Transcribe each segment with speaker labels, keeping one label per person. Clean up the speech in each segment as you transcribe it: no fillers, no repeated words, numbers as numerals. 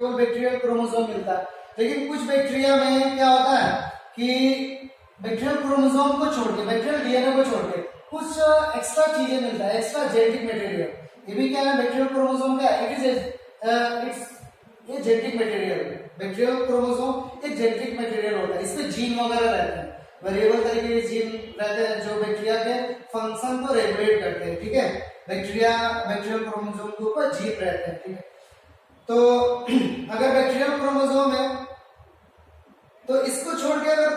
Speaker 1: केवल bacterial chromosome मिलता है, लेकिन कुछ बैक्टीरिया में क्या होता है कि बैक्टीरियल क्रोमोसोम को छोड़ के, बैक्टीरियल डीएनए को छोड़ के कुछ एक्स्ट्रा चीजें मिलता है, एक्स्ट्रा जेनेटिक मटेरियल। ये भी क्या है, बैक्टीरियल क्रोमोसोम का इट इज इट्स ये जेनेटिक मटेरियल। बैक्टीरियल क्रोमोसोम एक जेनेटिक मटेरियल होता है, इसमें जीन वगैरह रहते हैं, वेरिएबल तरीके के जीन रहते हैं जो बैक्टीरिया के फंक्शन को रेगुलेट करते हैं। ठीक है, बैक्टीरियल क्रोमोसोम के ऊपर जीन रहते हैं। ठीक है, तो अगर बैक्टीरियल क्रोमोसोम है तो इसको छोड़ के अगर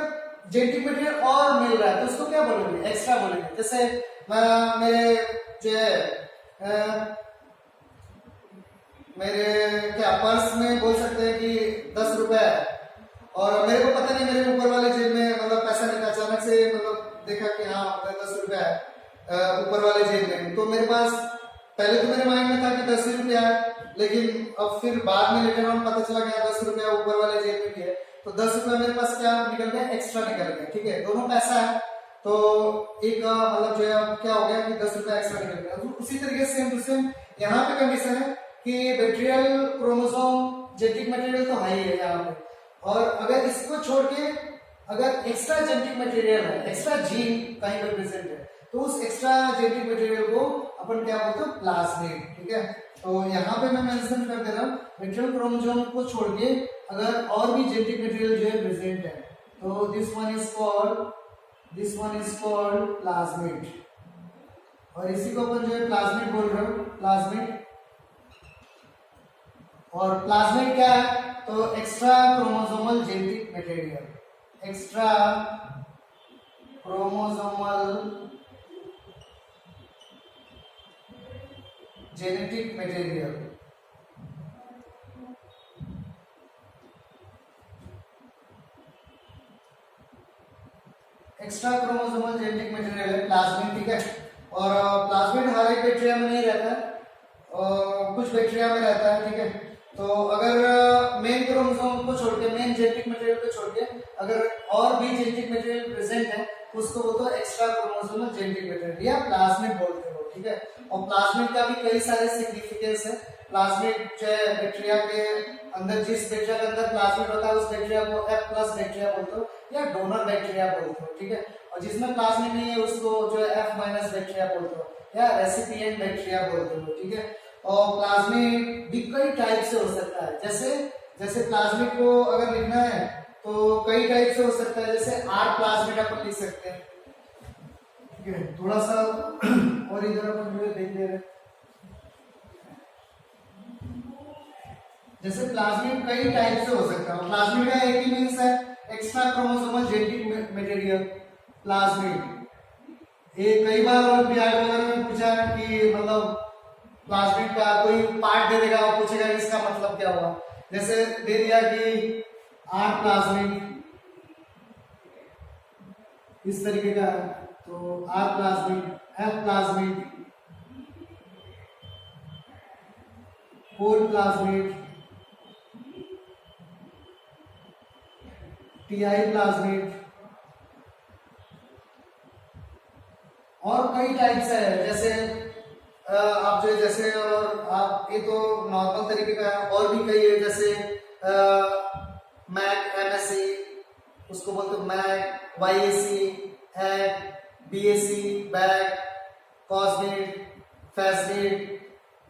Speaker 1: जेनेटिक मटेरियल और मिल रहा है तो उसको क्या बोलेंगे, एक्स्ट्रा बोलेंगे। जैसे मेरे जो है मेरे क्या पर्स में बोल सकते हैं कि 10 रुपए है और मेरे को पता नहीं, मेरे ऊपर वाले जेब में मतलब पैसा नहीं था, अचानक से मतलब देखा कि हाँ 10 रुपया है ऊपर वाले जेब में, तो मेरे पास पहले तो मेरे माइंड में था कि 10 रुपया है, लेकिन अब फिर बाद में लेटर ऑन पता चला गया 10 रुपया ऊपर वाले जेब में भी है, तो 10 रुपया मेरे पास क्या निकल गया, एक्स्ट्रा निकल गया। ठीक है, दोनों पैसा है तो एक मतलब जो है क्या हो गया कि 10 रुपया एक्स्ट्रा निकल गया। तो उसी तरीके से सेम टू सेम यहाँ पे कंडीशन है कि बैक्टीरियल क्रोमोसोम जेनेटिक मटेरियल तो है ही है यहाँ पे, और अगर इसको छोड़ के अगर एक्स्ट्रा जेनेटिक मटेरियल है, एक्स्ट्रा जीन कहीं पर प्रेजेंट है, तो उस एक्स्ट्रा जेनेटिक मटेरियल को अपन क्या बोलते हैं, प्लाज्मिड। ठीक है, तो यहाँ पे मैं मेंशन कर दे रहा हूँ बैक्टीरियल क्रोमोसोम को छोड़ के अगर और भी जेनेटिक मटेरियल जो है प्रेजेंट है तो this one is called plasmid, और इसी को अपन जो है प्लाज्मिड बोल रहे हो, प्लाज्मिड। और प्लाज्मिड क्या है, तो extra chromosomal genetic material, extra chromosomal genetic material. Extra chromosomal genetic material है प्लाज्मिड। ठीक है, और प्लाज्मिड हर एक बैक्टीरिया में नहीं रहता है, कुछ बैक्टीरिया में रहता है। ठीक है, तो अगर मेन क्रोमोसोम को छोड़ के, मेन जेनेटिक मटेरियल को छोड़ के अगर और भी जेनेटिक मटेरियल प्रेजेंट है उसको बोलते हैं एक्स्ट्रा क्रोमोसोमल जेनेटिक मटेरियल या प्लाज्मिड बोलते हो। ठीक है, और प्लाज्मिड का भी कई सारे सिग्निफिकेंस है। प्लाज्मिड जो है बैक्टीरिया के अंदर, जिस बैक्टीरिया के अंदर प्लाज्मिड होता है उस बैक्टीरिया को F+ बैक्टीरिया बोलते हो या डोनर बैक्टीरिया बोलते हो। ठीक है, और जिसमें प्लाज्मिड नहीं है उसको जो है F- बैक्टीरिया बोलते हो या रेसिपिएंट बैक्टीरिया बोलते हो। ठीक है, और प्लाज्मिड भी कई टाइप से हो सकता है, जैसे प्लाज्मिड को अगर लिखना है तो कई टाइप से हो सकता है, जैसे R प्लाज्मिड अपन लिख सकते हैं। ठीक है, थोड़ा सा और इधर अपन जो देख ले रहे, जैसे प्लाज्मिड कई टाइप से हो सकता है। प्लाज्मिड का एक ही मीन्स है extra chromosomal genetic material, plasmid. ये कई बार ओलंपियाड वगैरह में पूछा कि मतलब प्लाज्मिड का कोई पार्ट दे देगा और पूछेगा इसका मतलब क्या हुआ, जैसे दे दिया कि R प्लाज्मिड इस तरीके का, तो R प्लाज्मिड, F प्लाज्मिड, कोल प्लाज्मिड, TI प्लाज्मिड, और कई टाइप से है। जैसे आप जो जैसे, और आप ये तो नॉर्मल तरीके का है, और भी कई है, जैसे मैक MSC उसको बोलते हैं, Mac YAC, hack, BAC, back, cosmid, फैसमिड।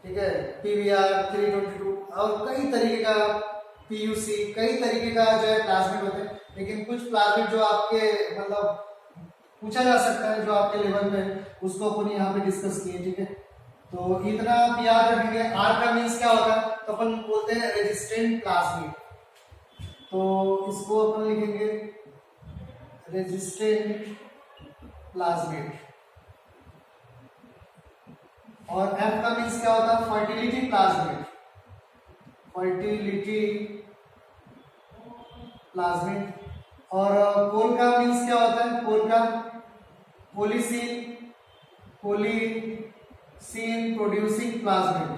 Speaker 1: ठीक है, PBR 322 और कई तरीके का, PUC, कई तरीके का जो है प्लाज्मिड होते हैं, लेकिन कुछ प्लाज्मिड जो आपके मतलब पूछा जा सकता है जो आपके लेवल में, उसको अपन यहाँ पे डिस्कस किए। ठीक है, तो इतना आप याद रखेंगे। R का मीन्स क्या होता है, तो अपन बोलते हैं रेजिस्टेंट प्लाज्मिड, तो इसको अपन लिखेंगे रेजिस्टेंट प्लाज्मिड। और F का मीन्स क्या होता है, फर्टिलिटी प्लाज्मिड, फर्टिलिटी प्लाज्मिड। और कोल का मीन्स क्या होता है, कोल का पोलीसीन प्रोड्यूसिंग प्लाज्मिड।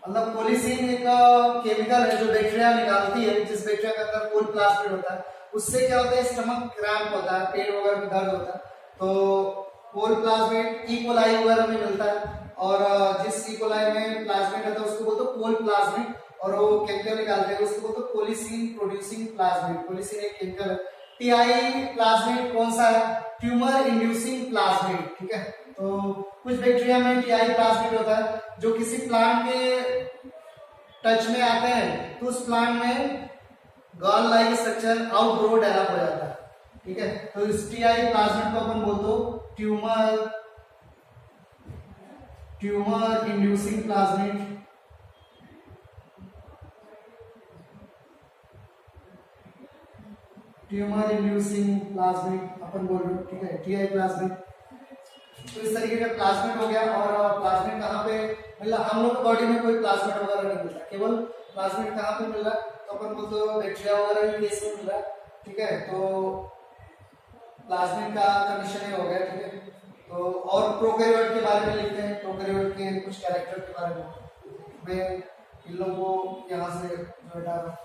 Speaker 1: मतलब पोलीसीन एक केमिकल है जो बैक्टीरिया निकालती है, जिस बैक्टीरिया के अंदर कोल प्लाज्मिड होता है उससे क्या होता है, स्टमक क्रैम्प होता है, पेट वगैरह में दर्द होता है, तो पोल प्लाज्मिड इकोलाई वगैरह में मिलता है, और जिस इकोलाई में प्लाज्मिड रहता है उसको बोलते हैं पोल प्लाज्मिड, और वो केमिकल निकालते हैं उसको बोलते हैं पोलिसीन प्रोड्यूसिंग प्लाज्मिड। पोलिसीन एक केमिकल है। टीआई प्लाज्मिड कौन सा है? ट्यूमर इंड्यूसिंग प्लाज्मिड, ठीक है। तो कुछ बैक्टीरिया में टीआई प्लाज्मिड होता है जो किसी प्लांट के टच में आते हैं तो उस प्लांट में gall like structure outgrow develop हो जाता है, ठीक है। तो इस टीआई प्लाज्मिड को अपन बोलते हो tumour inducing plasmid. Tumour inducing plasmid अपन बोल रहे हो, ठीक है, टीआई प्लाज्मिड। तो इस तरीके का प्लाज्मिड हो गया। और प्लाज्मिड कहाँ पे मिला? हम लोग के बॉडी में कोई प्लाज्मिड वगैरह नहीं मिलता, केवल प्लाज्मिड कहाँ पे मिल रहा है? तो अपन बोलते हो बैक्टीरिया वगैरह के केस में मिल रहा है, ठीक है। तो प्लाज्मिड का कंडीशन ये हो गया, ठीक है। तो और प्रोकैरियोट के बारे में लिखते हैं, प्रोकैरियोट के कुछ कैरेक्टर के बारे में मैं इन लोगों को यहाँ से जो हटा रहा हूँ।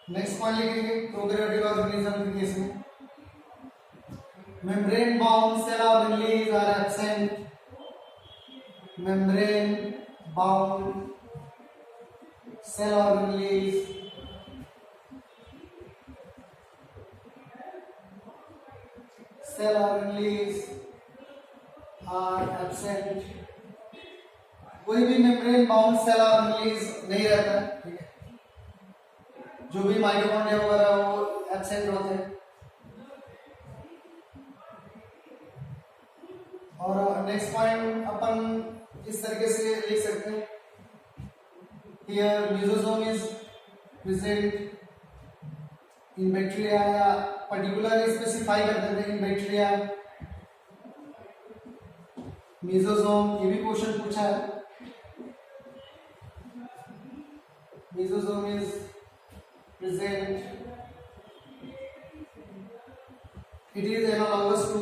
Speaker 1: नेक्स्ट पॉइंट लिखेंगे प्रोकैरियोटिक ऑर्गेनिज्म के केस में membrane bound cell organelles are absent. Membrane bound cell organelles are absent. कोई भी मेम्ब्रेन बाउंड सेल ऑर्गेनेल्स नहीं रहता, ठीक है। जो भी माइटोकॉन्ड्रिया वगैरह वो एब्सेंट होते हैं। और नेक्स्ट पॉइंट अपन इस तरीके से लिख सकते हैं, here mesosome is present in bacteria, या पर्टिकुलरली स्पेसिफाई कर देते हैं इन बैक्टीरिया। मेसोसोम, ये भी क्वेश्चन पूछा है। Mesosome is present, it is analogous to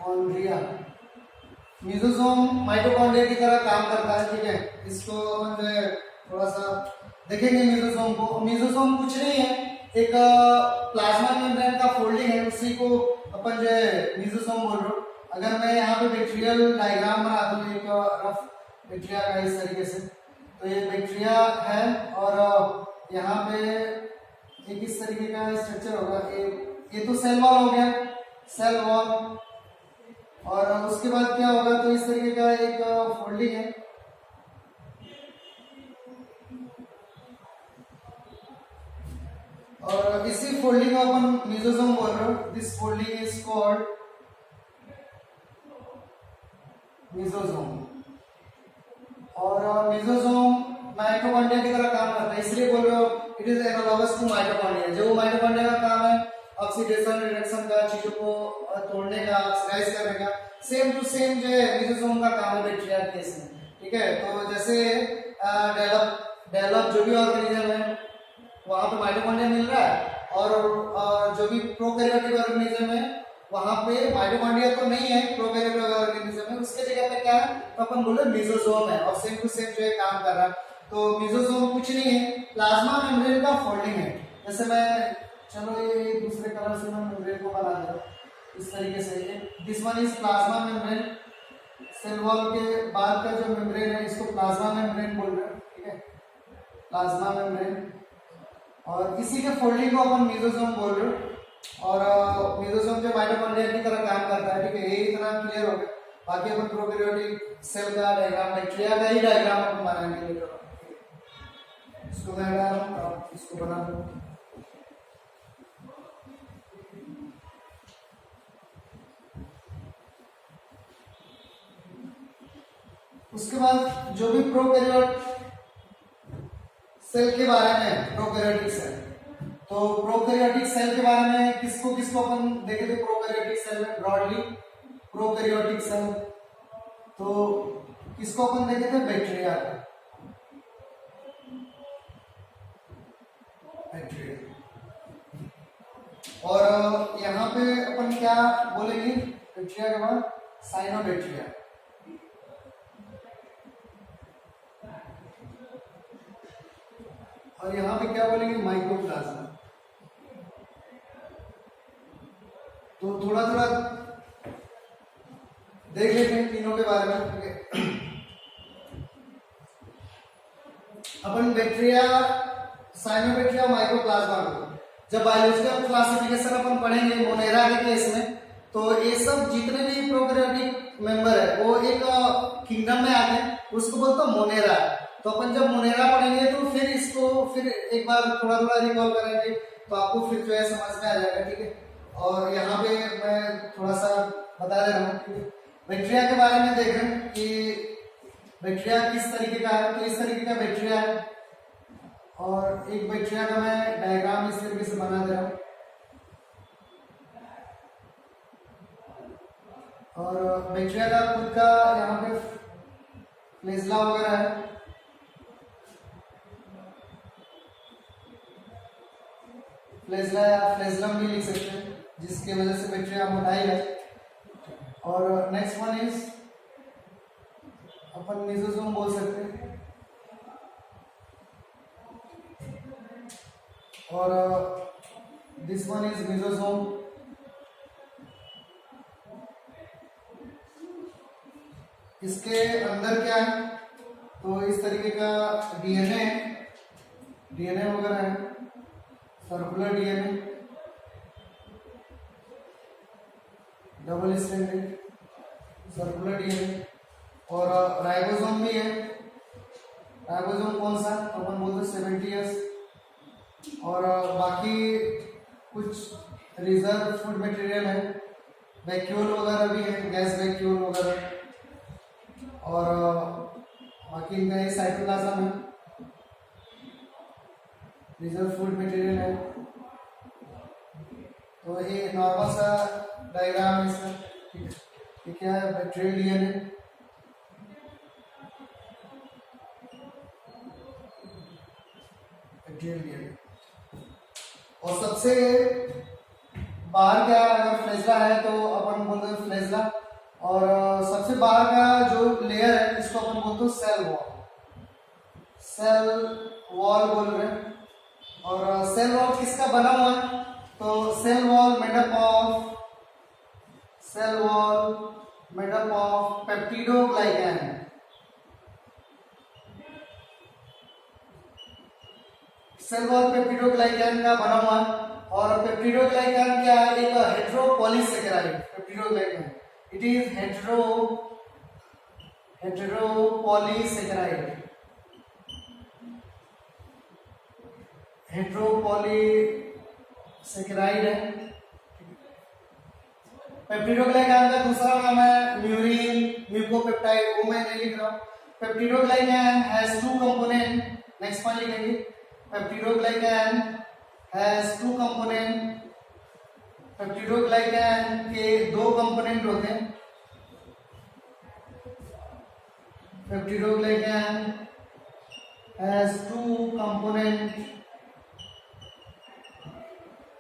Speaker 1: mitochondria. Mesosome mitochondria की तरह काम करता है, ठीक है। इसको अपन जो है थोड़ा सा देखेंगे मेसोसोम को। मेसोसोम कुछ नहीं है, एक प्लाज्मा मेम्ब्रेन का फोल्डिंग है, उसी को अपन जो है मेसोसोम बोल रहे हो। अगर मैं यहाँ पे बैक्टीरियल डायग्राम बना दूं एक रफ बैक्टीरिया का इस तरीके से, तो ये बैक्टीरिया है और यहाँ पे एक इस तरीके का स्ट्रक्चर होगा। ये तो सेल वॉल हो गया, सेल वॉल, और उसके बाद क्या होगा? तो इस तरीके का एक फोल्डिंग है, और इसी फोल्डिंग को अपन मेसोसोम बोल रहे हो। This folding is called mesosome. और मेसोसोम माइटोकॉन्ड्रिया की तरह काम करता है, इसलिए बोल रहे हो it is analogous to mitochondria. जो माइटोकॉन्ड्रिया का काम है ऑक्सीडेशन रिडक्शन का, चीजों को तोड़ने का, ऑक्सीडाइज करने का, सेम टू सेम जो है मेसोसोम का काम है बैक्टीरिया के केस में, ठीक है। तो जैसे डेवलप जो भी ऑर्गेनिज्म है वहां पे माइटोकॉन्ड्रिया मिल रहा है, और जो भी प्रोकैरियोटिक ऑर्गेनिज्म है वहां पे माइटोकॉन्ड्रिया तो नहीं है, प्रोकैरियोटिक ऑर्गेनिज्म है, उसके जगह पे क्या है? तो अपन बोले मेसोसोम है, और सेम टू सेम जो है काम कर रहा है। तो मेसोसोम कुछ नहीं है, प्लाज्मा मेम्ब्रेन का फोल्डिंग है। जैसे मैं, चलो ये दूसरे कलर से मैं मेम्ब्रेन को बना दे रहा हूं इस तरीके से। This one is plasma membrane, cell wall के बाद का जो मेम्ब्रेन है इसको प्लाज्मा मेम्ब्रेन बोल रहे हैं, ठीक है, प्लाज्मा मेम्ब्रेन। और इसी के फोल्डिंग को अपन मेसोसोम बोल रहे हो, और मेसोसोम जो माइटोकॉन्ड्रिया की तरह काम करता है, ठीक है। ये इतना क्लियर हो गया। बाकी अपन प्रोकैरियोटिक सेल का डायग्राम, बैक्टीरिया का ही डायग्राम अपन बनाएंगे लेटर ऑन। इसको मैं हटा रहा हूं, आप इसको बना दो। उसके बाद जो भी प्रोकैरियोट सेल के बारे में, प्रोकैरियोटिक सेल, तो प्रोकैरियोटिक सेल के बारे में किसको किसको अपन देखे थे प्रोकैरियोटिक सेल में ब्रॉडली? Prokaryotic cell. तो किसको अपन देखे थे? बैक्टीरिया का। बैक्टीरिया। और यहाँ पे अपन क्या बोलेंगे बैक्टीरिया के बाद? साइनोबैक्टीरिया। और यहाँ पे क्या बोलेंगे? माइकोप्लाज्मा। तो थोड़ा थोड़ा देख लेते हैं तीनों के बारे में। अपन बैक्टीरिया, साइनोबैक्टीरिया, माइकोप्लाज्मा को जब बायोलॉजिकल क्लासिफिकेशन अपन पढ़ेंगे मोनेरा के केस में, तो ये सब जितने भी प्रोकैरियोटिक मेंबर है वो एक किंगडम में आते हैं, उसको बोलते हैं मोनेरा। तो अपन जब मोनेरा पढ़ेंगे तो फिर इसको फिर एक बार थोड़ा थोड़ा रिकॉल करेंगे तो आपको फिर जो है समझ में आ जाएगा, ठीक है। और यहाँ पे मैं थोड़ा सा बता दे रहा हूँ कि बैक्टीरिया के बारे में देख रहे हैं कि बैक्टीरिया किस तरीके का है। तो इस तरीके का बैक्टीरिया है, और एक बैक्टीरिया का मैं डायग्राम इस तरीके से बना दे रहा हूँ। और बैक्टीरिया का खुद का यहाँ पे फ्लैजेला वगैरह है। फ्लैजेला या फ्लैजेलम भी लिख सकते हैं, जिसकी वजह से बैक्टीरिया मोटाइल है। और next one is upon mesosome बोल सकते हैं। और दिस वन इज मेसोसोम। इसके अंदर क्या है? तो इस तरीके का डीएनए वगैरह है, circular DNA, double stranded circular DNA. और राइबोसोम भी है। राइबोसोम कौन सा? तो अपन बोलते हैं 70S। और बाकी कुछ रिजर्व फूड मटेरियल है, वैक्यूल वगैरह भी है, गैस वैक्यूल वगैरह। और बाकी इनका ये साइटोप्लाज्म है, रिजर्व फूड मटेरियल है। तो ये नॉर्मल सा डायग्राम है इसका, ठीक है। Bacterial DNA, bacterial DNA. और सबसे बाहर क्या है? अगर फ्लैजेला है तो अपन बोलते हैं फ्लैजेला। और सबसे बाहर का जो लेयर है इसको अपन बोलते हैं सेल वॉल। सेल वॉल बोल रहे हैं। और सेल वॉल किसका बना हुआ है? तो cell wall made up of peptidoglycan. Cell wall peptidoglycan का बना हुआ है। और पेप्टिडोग्लाइकैन क्या है? एक हेटेरोपॉलीसेकेराइड। पेप्टिडोग्लाइकैन इट इज हेटेरोपॉलीसेकेराइड। हेटेरोपॉलीसेकेराइड है। पेप्टिडोग्लाइकैन का दूसरा नाम है म्यूरिन, म्यूकोपेप्टाइड। वो मैं नहीं लिख रहा हूँ। Peptidoglycan has two component. Next one लिखेंगे, peptidoglycan has two component. Peptidoglycan के दो कंपोनेंट होते हैं। Peptidoglycan has two component.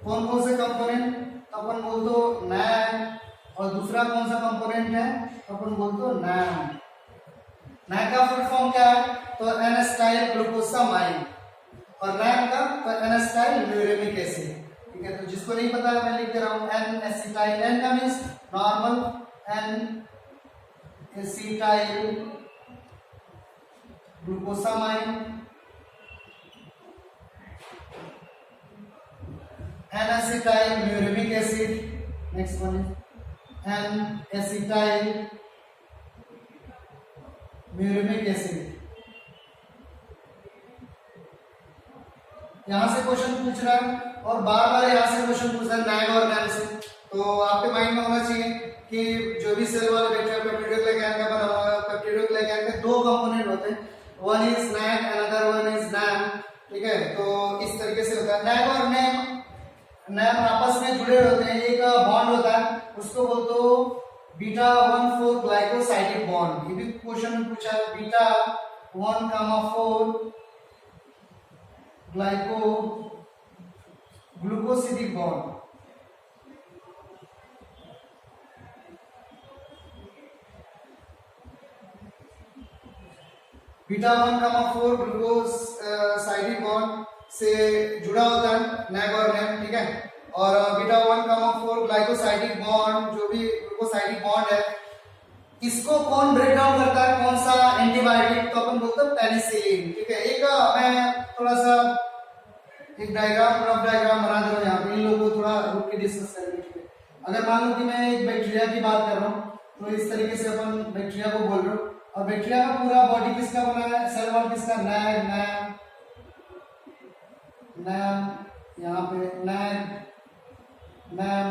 Speaker 1: कौन कौन से कंपोनेंट? अपन बोल दो नैम। और दूसरा कौन सा कंपोनेंट है? अपन बोल दो नैम। नैम का फुल फॉर्म क्या है? तो एन-एसिटाइल ग्लूकोसामाइन। और नैम का तो एन-एसिटाइल म्यूरेमिक एसिड, ठीक है। तो जिसको नहीं पता है मैं लिख दे रहा हूं एन-एसिटाइल। एन का means normal, N-acetyl glucosamine, N-acetyl muramic acid. Next one is N-acetyl muramic acid. यहां से क्वेश्चन पूछ रहा है और बार बार यहां से क्वेश्चन पूछ रहा है नैम और नैम से। तो आपके माइंड में होना चाहिए कि जो भी सेल वाला बैक्टीरिया पेप्टिडोग्लाइकैन का बना हुआ है, पेप्टिडोग्लाइकन के दो कंपोनेंट होते हैं, one is NAM, another one is NAM, ठीक है। तो इस तरीके से होता है। नैम और नैम आपस में जुड़े होते हैं, एक बॉन्ड होता है, उसको बोलते हो बीटा 1 4 ग्लाइकोसाइडिक बॉन्ड, ये भी क्वेश्चन में पूछा है। बीटा 1 4 ग्लूकोसिडिक बॉन्ड, बीटा 1 4 ग्लूकोसाइडिक बॉन्ड से जुड़ा होता है नैग और नैम, ठीक है। और बीटा 1 4 ग्लाइकोसाइडिक बॉन्ड, जो भी ग्लूकोसाइडिक बॉन्ड है, इसको कौन ब्रेक डाउन करता है, कौन सा एंटीबायोटिक, तो अपन बोलते हैं पेनिसिलिन, ठीक है। एक मैं थोड़ा सा एक डायग्राम, रफ डायग्राम बना दे रहा हूं यहाँ पे, इन लोगों को थोड़ा रुक के डिस्कस करेंगे, ठीक है। अगर मान लो कि मैं एक बैक्टीरिया की बात कर रहा हूँ, तो इस तरीके से अपन बैक्टीरिया को बोल रहे हो, और बैक्टीरिया का पूरा बॉडी किसका बना है, सेल वॉल किसका, नैग नैम नैम, यहाँ पे नैग नैम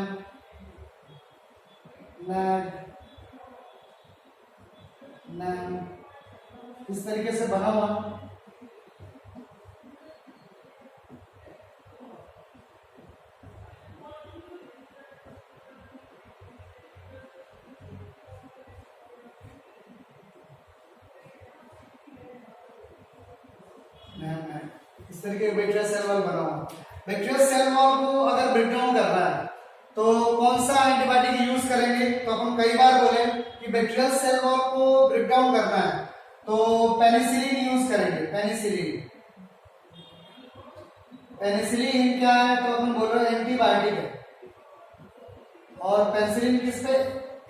Speaker 1: नैग नैम, इस तरीके से बना हुआ। इस तरीके का बैक्टीरिया सेल वॉल बना हुआ। बैक्टीरिया सेल वॉल को अगर ब्रेक डाउन करना है तो कौन सा एंटीबायोटिक यूज करेंगे, तो अपन कई बार बोले कि बैक्टीरिया सेल वॉल को ब्रेक डाउन करना है तो पेनिसिलिन यूज करेंगे। पेनिसिलिन, पेनिसिलिन क्या है, तो अपन बोल रहे हैं एंटीबायोटिक है, और पेनिसिलिन किस पे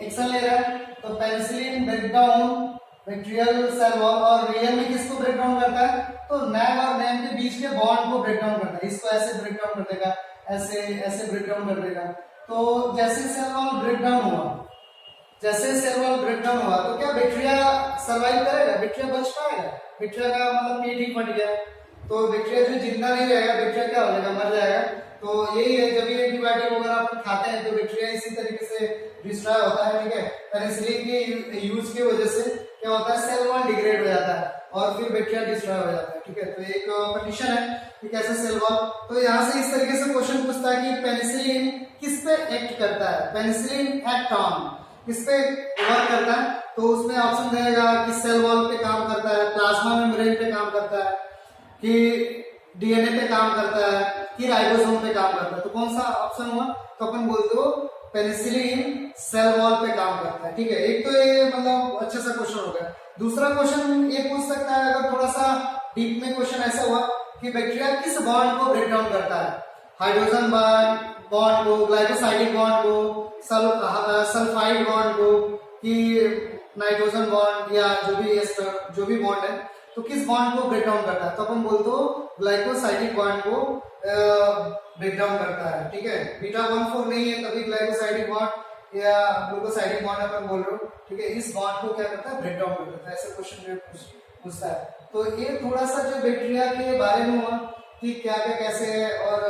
Speaker 1: एक्शन ले रहा है, तो penicillin break down bacterial cell wall, और रियल में किसको ब्रेक डाउन करता है, तो नैग और नैम के बीच के बॉन्ड को ब्रेक डाउन करता है। इसको ऐसे ब्रेक डाउन कर देगा, ऐसे ऐसे ब्रेक डाउन कर देगा। तो जैसे सेल वॉल ब्रेक डाउन हुआ, जैसे सेल वॉल ब्रेक डाउन हुआ, तो क्या बैक्टीरिया सर्वाइव करेगा, बैक्टीरिया बच पाएगा, बैक्टीरिया का मतलब पेट ही फट गया, तो बैक्टीरिया जो जिंदा नहीं रहेगा, बैक्टीरिया क्या हो जाएगा, मर जाएगा। तो यही है, जब ये एंटीबायोटिक वगैरह अपन खाते हैं तो बैक्टीरिया इसी तरीके से डिस्ट्रॉय होता है, ठीक है। पेनिसिलिन के यूज की वजह से क्या होता है, सेल वॉल डिग्रेड हो जाता है और फिर बैक्टीरिया डिस्ट्रॉय हो जाता है, ठीक है। तो एक कंडीशन है कि कैसे सेल वॉल, तो यहाँ से इस तरीके से क्वेश्चन पूछता है कि पेनिसिलिन किस पे एक्ट करता है, पेनिसिलिन एक्ट ऑन किस पे वर्क करता है, तो उसमें ऑप्शन रहेगा कि सेल वॉल पे काम करता है, प्लाज्मा मेम्ब्रेन पे काम करता है, कि डीएनए पे काम करता है, कि राइबोसोम पे काम करता है। तो कौन सा ऑप्शन हुआ, तो अपन बोलते हो पेनिसिलिन सेल वॉल पे काम करता है, ठीक है। एक तो ये मतलब अच्छा सा क्वेश्चन हो गया। दूसरा क्वेश्चन ये पूछ सकता है, अगर थोड़ा सा डीप में क्वेश्चन ऐसा हुआ कि बैक्टीरिया किस बॉन्ड को ब्रेक डाउन करता है, हाइड्रोजन बॉन्ड को, ग्लाइकोसाइडिक बॉन्ड को, सल्फाइड बॉन्ड को, कि नाइट्रोजन बॉन्ड, या जो भी बॉन्ड है, तो किस बॉन्ड को ब्रेक डाउन करता है, तो अपन बोलते हो ग्लाइकोसाइडिक बॉन्ड को ब्रेक डाउन करता है, ठीक है। बीटा 1 4 नहीं है, तभी ग्लाइकोसाइडिक बॉन्ड या ग्लूकोसाइडिक बॉन्ड अपन बोल रहे हो, ठीक है। इस बॉन्ड को क्या करता है, ब्रेक डाउन करता है, ऐसा क्वेश्चन में पूछता है। तो ये थोड़ा सा जो बैक्टीरिया के बारे में हुआ कि क्या क्या कैसे है और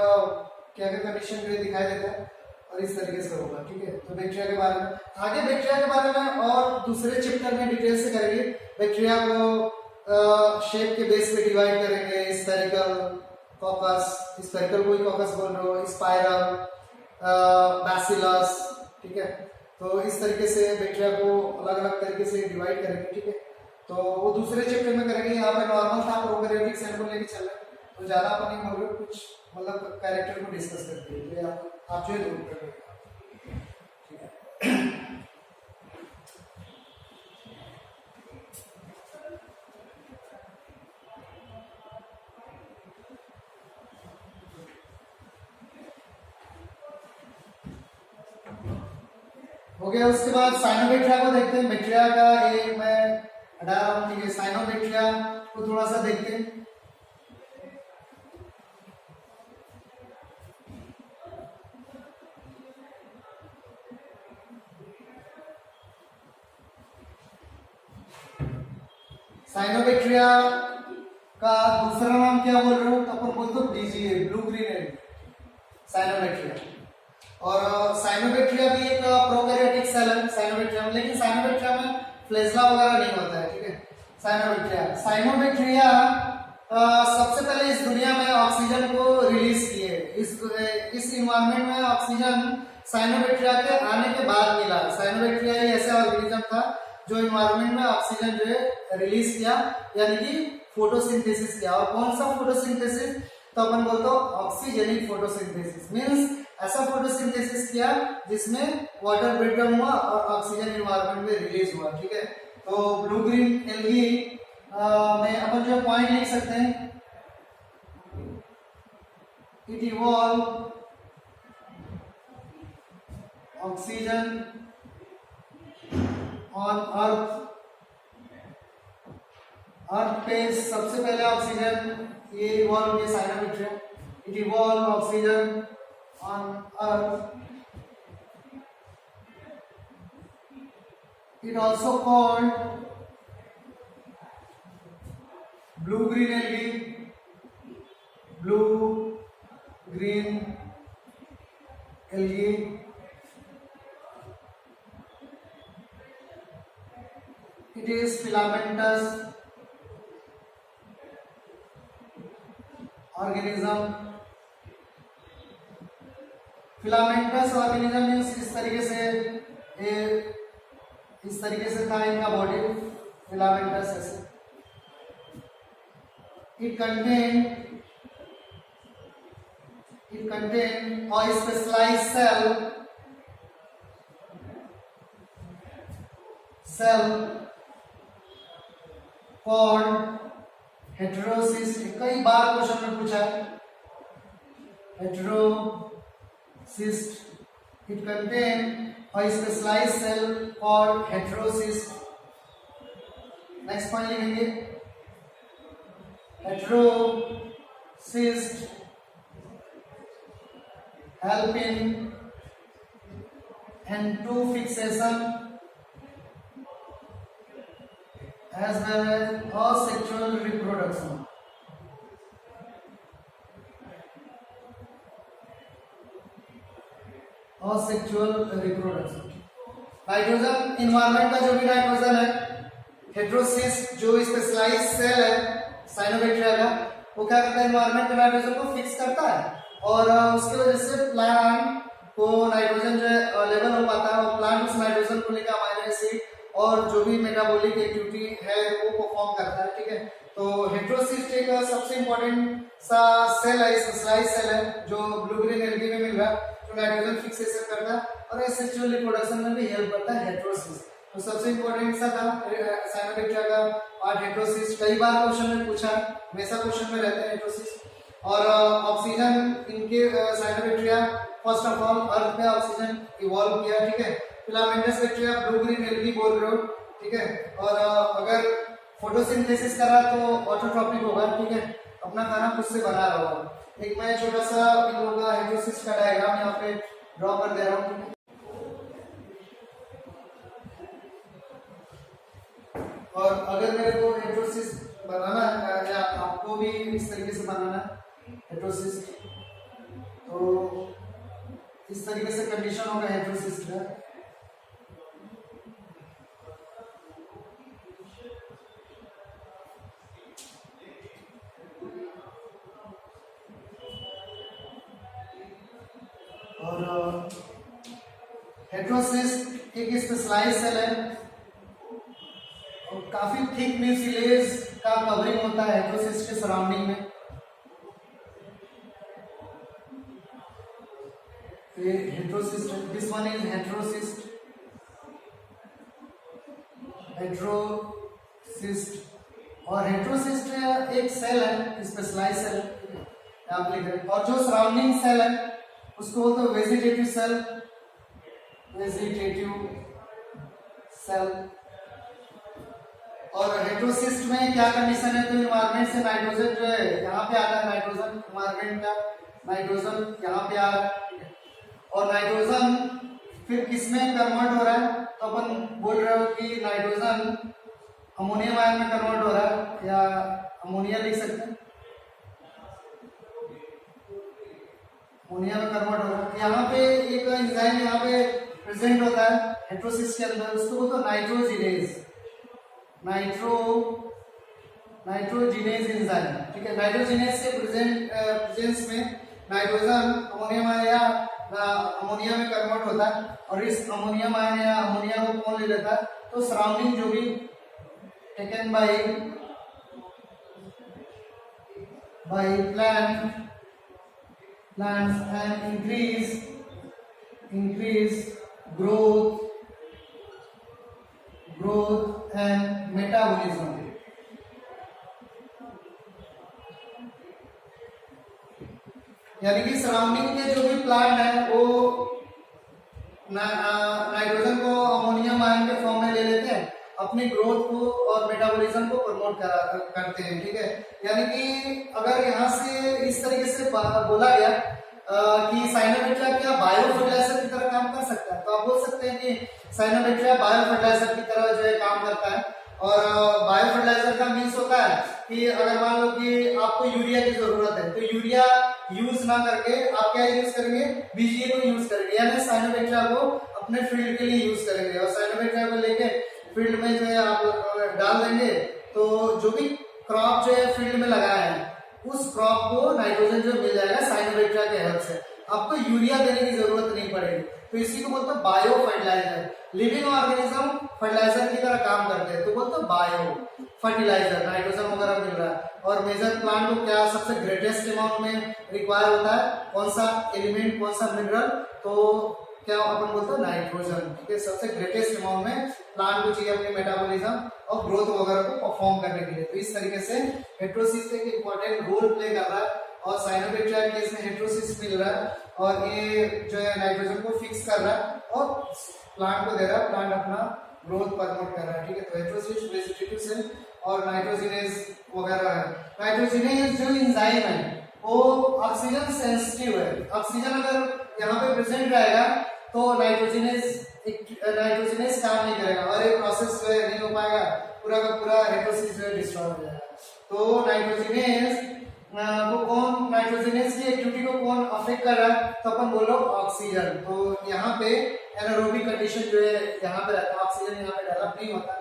Speaker 1: क्या क्या कंडीशन में दिखाई देता है, और इस तरीके से होगा, ठीक है। तो बैक्टीरिया के बारे में आगे, बैक्टीरिया के बारे में और दूसरे चैप्टर में डिटेल से करेंगे। बैक्टीरिया को शेप के बेस पे डिवाइड करेंगे, स्फेरिकल कॉकस, स्फेरिकल कोई कॉकस बोल रहे हो, स्पाइरल, बैसिलस, ठीक है। तो इस तरीके से बैक्टीरिया को अलग अलग तरीके से डिवाइड करेंगे, ठीक है। तो वो दूसरे चैप्टर में करेंगे। यहाँ पे नॉर्मल था, प्रोकैरियोटिक सेल को लेके चल रहे हैं, तो ज्यादा अपन नहीं बोल रहे, कुछ मतलब कैरेक्टर को डिस्कस करते हैं, तो आप जो जरूर करेंगे, ठीक है। हो गया। उसके बाद साइनोबैक्टीरिया को देखते हैं। बैक्टीरिया का ये मैं हटा रहा हूं, ठीक है। साइनोबैक्टीरिया को थोड़ा सा देखते हैं। साइनोबैक्टीरिया का दूसरा नाम क्या बोल रहे हो, तो अपन बोलते हो बीजीए, ब्लू ग्रीन साइनोबैक्टीरिया। और साइनोबैक्टीरिया भी एक प्रोकैरियोटिक सेल है साइनोबैक्टीरिया में, लेकिन साइनोबैक्टीरिया में फ्लैजेला वगैरह नहीं होता है, ठीक है। साइनोबैक्टीरिया सबसे पहले इस दुनिया में ऑक्सीजन को रिलीज किए। इस इन्वायरमेंट में ऑक्सीजन साइनोबैक्टीरिया के आने के बाद मिला। साइनोबैक्टीरिया ही ऐसा ऑर्गेनिज्म था जो इन्वायरमेंट में ऑक्सीजन जो है रिलीज किया, यानी कि फोटोसिंथेसिस किया। और कौन सा फोटोसिंथेसिस? तो अपन बोलते हो ऑक्सीजेनिक फोटोसिंथेसिस। मींस ऐसा फोटोसिंथेसिस किया जिसमें वाटर ब्रेकडाउन हुआ और ऑक्सीजन इन्वायरमेंट में रिलीज हुआ। ठीक है, तो ब्लू ग्रीन एल्गी में अपन जो पॉइंट लिख सकते हैं, it evolve oxygen on earth. Earth पे सबसे पहले ऑक्सीजन ये इवॉल्व किया cyanobacteria. It evolve oxygen on earth. It also called blue green algae. Blue green algae it is filamentous organism। filamentous organism means इस तरीके से था इनका बॉडी, filamentous ऐसे। it contain a specialized cell called heterocyst। कई बार question में पूछा है heterocyst। it contain a specialized cell called heterocyst। Next point लिखेंगे heterocyst help in N2 fixation as well as asexual reproduction। asexual reproduction। Nitrogen, environment का जो भी nitrogen है, heterocyst जो स्पेशलाइज्ड सेल है साइनोबैक्टीरिया का, वो क्या करता है? इन्वायरमेंट के नाइट्रोजन को फिक्स करता है और उसकी वजह से प्लांट को नाइट्रोजन जो है अवेलेबल हो पाता है और प्लांट उस नाइट्रोजन को लेकर अमाइनो एसिड और जो भी मेटाबॉलिक एक्टिविटी है वो परफॉर्म करता है। ठीक है, तो हेटेरोसिस्ट एक सबसे इंपॉर्टेंट सा सेल है, स्पेशलाइज्ड सेल है जो ब्लू ग्रीन एल्गी में मिल रहा है, जो नाइट्रोजन फिक्सेशन करता है और एसेक्सुअल रिप्रोडक्शन में भी हेल्प करता है हेटेरोसिस्ट। तो सबसे इंपॉर्टेंट सा था साइनोबैक्टीरिया का पार्ट हेटेरोसिस्ट। कई बार क्वेश्चन में पूछा, हमेशा क्वेश्चन में रहते हैं हेटेरोसिस्ट। और ऑक्सीजन इनके साइनोबैक्टीरिया फर्स्ट ऑफ ऑल अर्थ पे ऑक्सीजन इवॉल्व किया। ठीक है, filamentous bacteria blue green algae बोल रहे हो। ठीक है, और अगर फोटोसिंथेसिस करा तो ऑटोट्रॉपिक होगा। ठीक है, अपना खाना खुद से बना रहा होगा। एक मैं छोटा सा इन लोगों का हेटेरोसिस्ट का डायग्राम यहाँ पे ड्रॉ कर दे रहा हूँ। और अगर मेरे को हेटेरोसिस्ट बनाना है या आपको भी इस तरीके से बनाना है हेटेरोसिस्ट, तो इस तरीके से कंडीशन होगा हेटेरोसिस्ट का। और हेटेरोसिस्ट एक स्पेशलाइज्ड सेल है और काफी थिक म्यूसिलेज का कवरिंग होता है हेटेरोसिस्ट के सराउंडिंग में। Heterocyst, this one is heterocyst. और हेटेरोसिस्ट एक सेल है, स्पेशलाइज्ड सेल आप लिख रहे हैं। और जो सराउंडिंग सेल है उसको बोलते हैं वेजिटेटिव सेल। Vegetative cell. और हेटेरोसिस्ट में क्या कंडीशन है? तो इन्वायरमेंट से नाइट्रोजन जो है यहाँ पे आता है, नाइट्रोजन इन्वायरमेंट का नाइट्रोजन यहाँ पे आ रहा है और नाइट्रोजन फिर किसमें कन्वर्ट हो रहा है? तो अपन बोल रहे हो कि नाइट्रोजन अमोनियम आयन में कन्वर्ट हो रहा है या अमोनिया लिख सकते हैं, अमोनिया में कन्वर्ट हो रहा है। यहाँ पे एक एंजाइम यहाँ पे प्रेजेंट होता है हेटेरोसिस्ट के अंदर, उसको बोलते हैं नाइट्रोजिनेज। Nitrogenase enzyme. ठीक है, नाइट्रोजिनेज के प्रेजेंस में नाइट्रोजन अमोनियम या अमोनिया में कन्वर्ट होता है, और इस अमोनियम आयन या अमोनिया को कौन ले लेता है, तो सराउंडिंग जो भी taken by plants and increase growth and metabolism. यानी कि सराउंडिंग के जो भी प्लांट है वो नाइट्रोजन को अमोनियम आयन के फॉर्म में ले लेते हैं, अपनी ग्रोथ को और मेटाबॉलिज्म को प्रमोट करते हैं। ठीक है, यानी कि अगर यहाँ से इस तरीके से बोला गया कि साइनोबैक्टीरिया क्या बायो फर्टिलाइजर की तरह काम कर सकता है, तो आप बोल सकते हैं कि साइनोबैक्टीरिया बायो फर्टिलाइजर की तरह जो है काम करता है। और बायो फर्टिलाइजर का मीन्स होता है कि अगर मान लो कि आपको यूरिया की जरूरत है, तो यूरिया यूज ना करके आप क्या यूज करेंगे, बीजीए को यूज करेंगे, यानी साइनोबैक्टीरिया को अपने फील्ड के लिए यूज करेंगे। और साइनोबैक्टीरिया को लेके फील्ड में जो है आप डाल देंगे, तो जो भी क्रॉप जो है फील्ड में लगाया है उस क्रॉप को नाइट्रोजन जो मिल जाएगा साइनोबैक्टीरिया के हेल्प से, आपको यूरिया देने की जरूरत नहीं पड़ेगी। तो इसी को बोलते हैं bio fertiliser. Living organism fertiliser की तरह काम करते हैं, तो बोलते हैं बायो फर्टिलाइजर, नाइट्रोजन वगैरह मिल रहा है। और मेजर प्लांट को क्या सबसे ग्रेटेस्ट अमाउंट में रिक्वायर होता है, कौन सा एलिमेंट, कौन सा मिनरल, तो क्या अपन बोलते हैं नाइट्रोजन। ठीक है, सबसे ग्रेटेस्ट अमाउंट में प्लांट को चाहिए अपनी मेटाबॉलिज्म और ग्रोथ वगैरह को परफॉर्म करने के लिए। तो इस तरीके से हेटेरोसिस एक इंपॉर्टेंट रोल प्ले कर रहा है, और साइनोबैक्टीरिया केस में हेटेरोसिस मिल रहा है, और ये जो है नाइट्रोजन को फिक्स कर रहा है और प्लांट को दे रहा है, प्लांट अपना ग्रोथ प्रमोट कर रहा है। ठीक है, तो हेटेरोसिस वेजिटेटिव सेल और नाइट्रोजिनेज वगैरह है। नाइट्रोजिनेज जो एंजाइम है वो ऑक्सीजन सेंसिटिव है, ऑक्सीजन अगर यहाँ पे प्रेजेंट रहेगा तो नाइट्रोजिनेज काम नहीं करेगा और ये प्रोसेस जो है नहीं हो पाएगा, पूरा का पूरा हेटेरोसिस जो है डिस्ट्रॉय हो जाएगा। तो नाइट्रोजिनेज की एक्टिविटी को कौन अफेक्ट कर रहा है, तो अपन बोलो ऑक्सीजन। तो यहाँ पे एनारोबिक कंडीशन जो है यहाँ पे रहता है, ऑक्सीजन यहाँ पे डेवलप नहीं होता,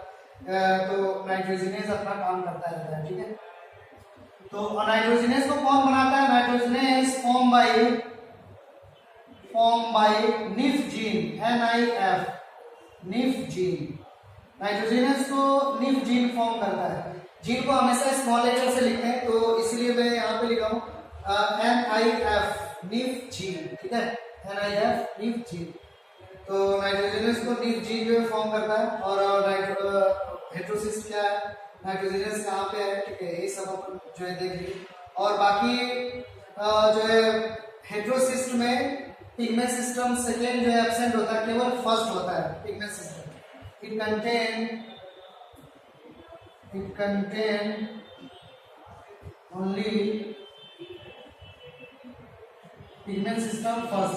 Speaker 1: तो नाइट्रोजिनेज अपना काम करता रहता है। ठीक है, तो नाइट्रोजिनेज को कौन बनाता है, nitrogenase form by nif gene, NIF, nif gene. Nitrogenase को निफ जीन फॉर्म करता है। जीन को हमेशा स्मॉल लेटर से लिखते हैं, तो इसलिए मैं यहाँ पे लिखा हूँ NIF, निफ जीन। ठीक है, NIF, निफ जीन। तो नाइट्रोजिनेज को निफ जीन जो है फॉर्म करता है। और हेटेरोसिस क्या है, नाइट्रोजिनेज कहाँ पे है, ठीक है, ये सब अपन जो है देख लीजिए। और बाकी जो है हेटेरोसिस्ट में पिगमेंट सिस्टम सेकेंड जो है एब्सेंट होता है, केवल फर्स्ट होता है pigment system. It contain only pigment system first,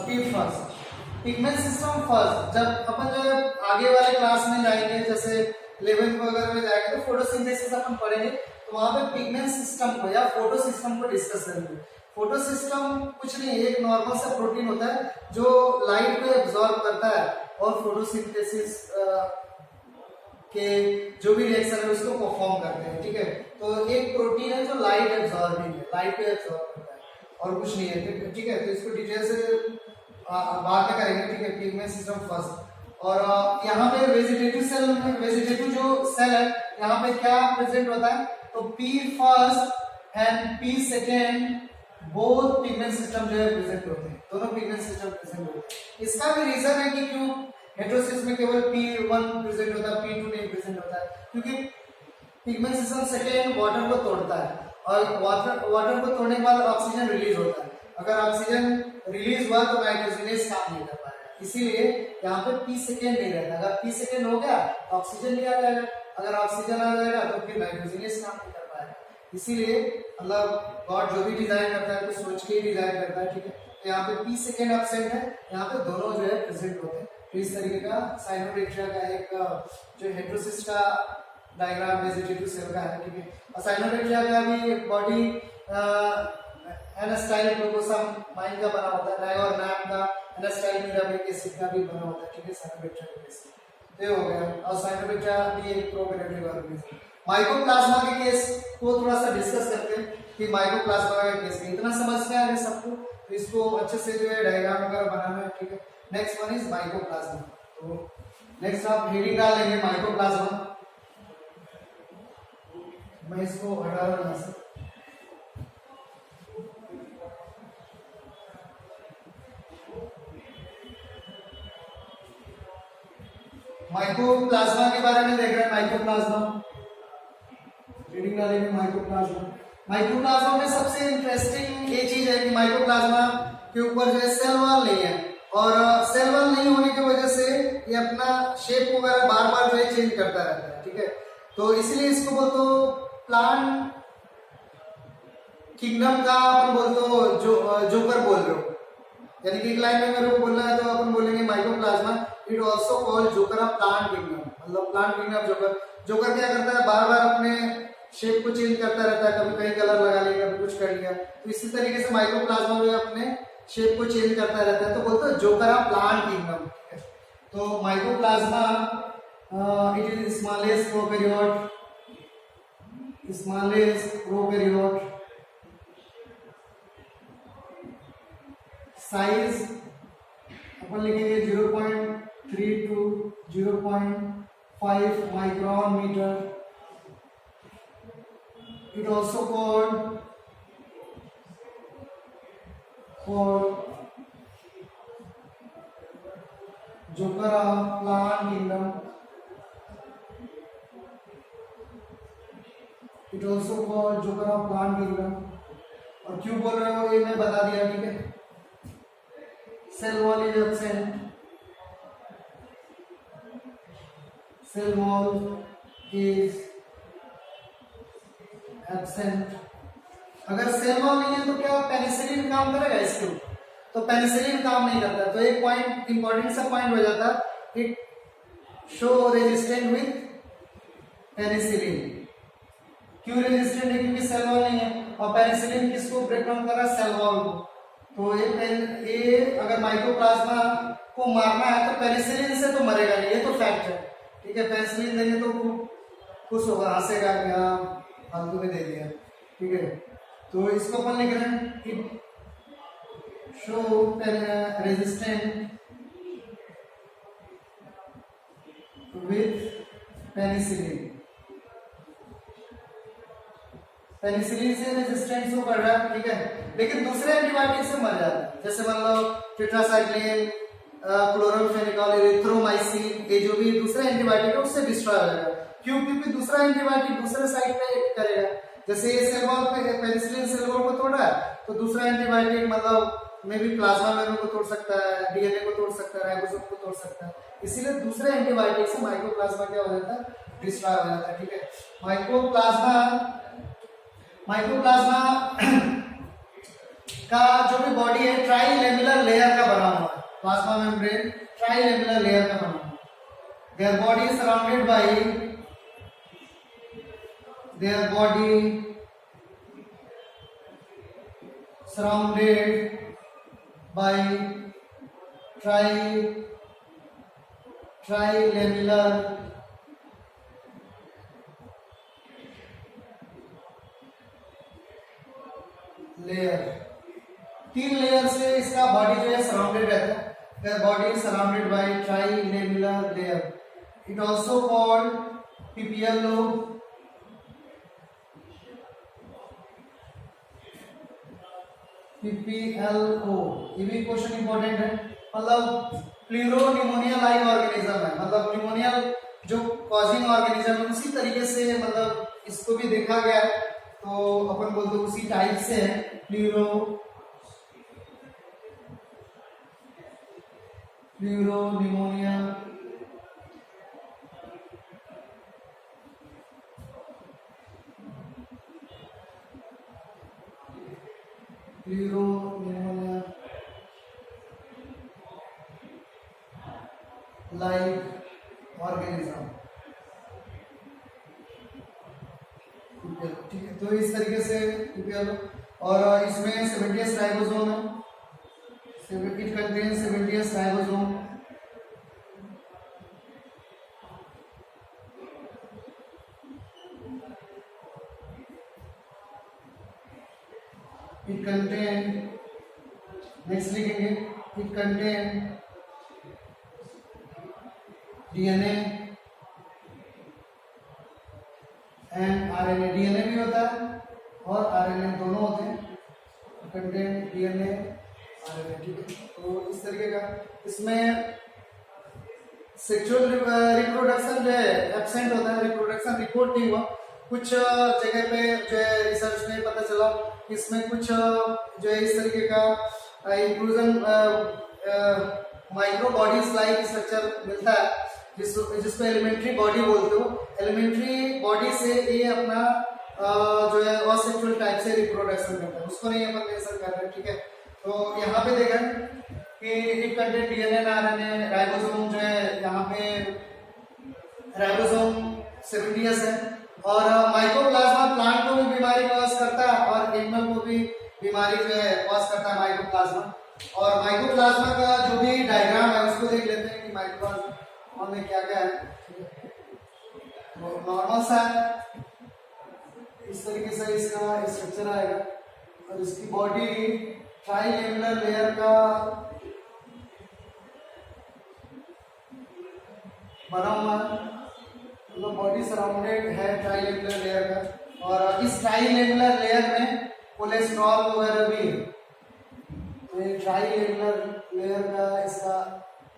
Speaker 1: pigment system first. जब अपन जो आगे वाले क्लास में जाएंगे, जैसे 11th वगैरह में जाएंगे, तो फोटोसिंथेसिस अपन पढ़ेंगे, तो वहां पे पिगमेंट सिस्टम को या फोटो सिस्टम को डिस्कस करेंगे। फोटो सिस्टम कुछ नहीं, एक नॉर्मल सा प्रोटीन होता है जो लाइट को एब्जॉर्ब करता है और फोटोसिंथेसिस के जो भी रिएक्शन है उसको परफॉर्म करते हैं। ठीक है, तो एक प्रोटीन है जो लाइट एब्जॉर्बिंग है, लाइट को एब्जॉर्ब करता है और कुछ नहीं है। ठीक है, तो इसको डिटेल से बाद में करेंगे। ठीक है, पिगमेंट सिस्टम फर्स्ट। और यहाँ पे वेजिटेटिव जो सेल है यहाँ पे क्या प्रेजेंट होता है, तो P first and P second both pigment system जो है प्रेजेंट होते हैं, दोनों पिगमेंट सिस्टम प्रेजेंट होते हैं। इसका भी रीजन है कि क्यों हेटेरोसिस में केवल P1 प्रेजेंट होता है, P2 नहीं प्रेजेंट होता है, क्योंकि पिगमेंट सिस्टम सेकेंड वाटर को तोड़ता है और वाटर को तोड़ने के बाद ऑक्सीजन रिलीज होता है। अगर ऑक्सीजन रिलीज हुआ तो नाइट्रोजिनेज काम नहीं कर पाएगा, इसीलिए यहाँ पे P सेकेंड नहीं रहता। अगर P सेकेंड हो गया तो ऑक्सीजन भी आ जाएगा, अगर ऑक्सीजन आ जाएगा तो फिर नाइट्रोजिनेज काम नहीं कर पाएगा। इसीलिए मतलब गॉड जो भी डिजाइन करता है तो सोच के ही डिजाइन करता है। ठीक है, तो यहाँ पे P सेकेंड एब्सेंट है, यहाँ पे दोनों जो है प्रेजेंट होते हैं। तो इस तरीके का साइनोबैक्टीरिया का एक जो हेटेरोसिस का डायग्राम वेजिटेटिव सेल का है। ठीक है, और साइनोबैक्टीरिया का भी बॉडी एनास्टाइल ग्लूकोसामाइन का बना होता है, और नाम का एनास्टाइल न्यूरामिक एसिड का भी बना होता है। ठीक है, साइनोबैक्टीरिया का केस ये हो गया। और साइनोबैक्टीरिया भी एक प्रोकैरियोटिक ऑर्गेनिज्म। माइकोप्लाज्मा के केस को थोड़ा सा डिस्कस करते हैं कि माइकोप्लाज्मा का केस में इतना समझ में आ गया सबको तो इसको अच्छे से जो है डायग्राम वगैरह बनाना है, ठीक है। Next one is mycoplasma. तो नेक्स्ट आप हेडिंग डाल लेंगे माइकोप्लाज्मा। मैं इसको हटा रहा हूं यहाँ से। माइकोप्लाज्मा के बारे में देख रहे हैं। माइकोप्लाज्मा हेडिंग डालेंगे माइकोप्लाज्मा। माइकोप्लाज्मा में सबसे इंटरेस्टिंग ये चीज है कि माइकोप्लाज्मा के ऊपर जो है सेल वॉल नहीं है, और सेल वॉल नहीं होने की वजह से ये अपना शेप वगैरह बार बार जो है चेंज करता रहता है, ठीक है। तो इसलिए इसको बोलते हो प्लांट किंगडम का, अपन बोलते हो जोकर बोल रहे हो, यानी कि एक लाइन में मेरे को बोलना है तो अपन बोलेंगे mycoplasma it also called joker of plant kingdom, मतलब प्लांट किंगडम जोकर। जोकर क्या करता है, बार बार अपने शेप को चेंज करता रहता है, कभी कहीं कलर लगा लिया, कभी कुछ कर लिया। तो इसी तरीके से माइकोप्लाज्मा में अपने शेप को चेंज करता रहता है, तो बोलते हैं जोकर ऑफ प्लांट किंगडम। तो mycoplasma it is smallest prokaryote, smallest prokaryote, size अपन लिखेंगे 0.3 to 0.5 micron metre. It also called joker of plant kingdom. It also called joker of plant kingdom. और क्यों बोल रहे हो ये मैं बता दिया, ठीक है। Cell wall is absent, cell wall is absent. अगर सेल वॉल नहीं है तो क्या पेनिसिलिन काम करेगा इसके ऊपर? तो पेनिसिलिन काम नहीं करता। तो एक पॉइंट इंपॉर्टेंट सा पॉइंट हो जाता, it show resistant with penicillin. क्यों रेजिस्टेंट है? क्योंकि सेल वॉल नहीं है, और पेनिसिलिन किसको ब्रेक डाउन कर रहा है? सेल वॉल को। तो ये अगर माइकोप्लाज्मा को मारना है तो पेनिसिलिन से तो मरेगा नहीं, ये तो फैक्ट है, ठीक है। पेनिसिलिन देंगे तो खुश होगा, हंसेगा कि हाँ फालतू में दे दिया, ठीक है। तो इसको अपन लिख रहे हैं कि show resistant with penicillin. Penicillin से रेजिस्टेंस को बढ़ रहा है, ठीक है, लेकिन दूसरे एंटीबायोटिक से मर जाता है। जैसे मान लो टेट्रासाइक्लिन, क्लोरोफेनिकॉल, एरिथ्रोमाइसिन, ये जो भी दूसरे एंटीबायोटिक है उससे डिस्ट्रॉय हो जाएगा। क्यों? क्योंकि दूसरा एंटीबायोटिक दूसरे साइड पे एक्ट करेगा। जैसे ये सेल वॉल पे पेनिसिलिन सेल वॉल को तोड़ा है, तो दूसरा एंटीबायोटिक मतलब में भी प्लाज्मा मेम्ब्रेन को तोड़ सकता है, डीएनए को तोड़ सकता है, राइबोसोम को तोड़ सकता है। इसीलिए दूसरे एंटीबायोटिक से माइकोप्लाज्मा क्या हो जाता है? डिस्ट्रॉय हो जाता है, ठीक है। माइकोप्लाज्मा का जो भी बॉडी है ट्राइलेमुलर लेयर का बना हुआ है। प्लाज्मा मेम्ब्रेन ट्राइलेमुलर लेयर का बना हुआ है। Their body is surrounded by trilamellar layer. 3 layer से इसका बॉडी जो है सराउंडेड रहता है। Their body is surrounded by trilamellar layer. It also called PPL lobe, PPLO। ये भी क्वेश्चन इंपॉर्टेंट है। मतलब प्लूरोनिमोनिया लाइक ऑर्गेनिज्म है, मतलब निमोनिया जो कॉजिंग ऑर्गेनिज्म है उसी तरीके से मतलब इसको भी देखा गया है। तो अपन बोलते उसी टाइप से है प्लूरोनिमोनिया लाइक ऑर्गेनिज्म, ठीक है। तो इस तरीके से और इसमें 70 राइबोसोम है। It contains 70 ribosome. It contains next लिखेंगे it contain DNA and RNA. DNA भी होता है और आरएनए दोनों होते हैं। कंटेन डीएनए आरएनए, ठीक है। तो इस तरीके का इसमें सेक्सुअल रिप्रोडक्शन जो है एब्सेंट होता है, रिप्रोडक्शन रिपोर्ट नहीं हुआ। कुछ जगह पे जो है रिसर्च में पता चला कि इसमें कुछ जो है इस तरीके का inclusion micro bodies like structure मिलता है जिसको एलिमेंट्री बॉडी बोलते हो। एलिमेंट्री बॉडी से ये अपना जो है असेक्सुअल टाइप से रिप्रोडक्शन करता है, उसको नहीं अपन मेंशन कर रहे हैं, ठीक है। तो यहाँ पे देखा कि it contain DNA and RNA. Ribosome जो है यहाँ पे राइबोसोम 70s है और माइकोप्लाज्मा प्लांट को भी बीमारी कॉज करता है और एनिमल को भी बीमारी जो है कॉज करता है माइकोप्लाज्मा। और माइकोप्लाज्मा का जो भी डायग्राम है उसको देख लेते हैं कि माइकोप्लाज्मा में क्या क्या है। नॉर्मल सा है, इस तरीके से इसका स्ट्रक्चर आएगा और इसकी बॉडी ट्राइलेमुलर लेयर का बना हुआ है, मतलब बॉडी सराउंडेड है ट्राइलेमुलर लेयर का। और इस ट्राइलेमुलर लेयर में कोलेस्ट्रॉल वगैरह भी है। तो ये ट्राइलेमुलर लेयर का इसका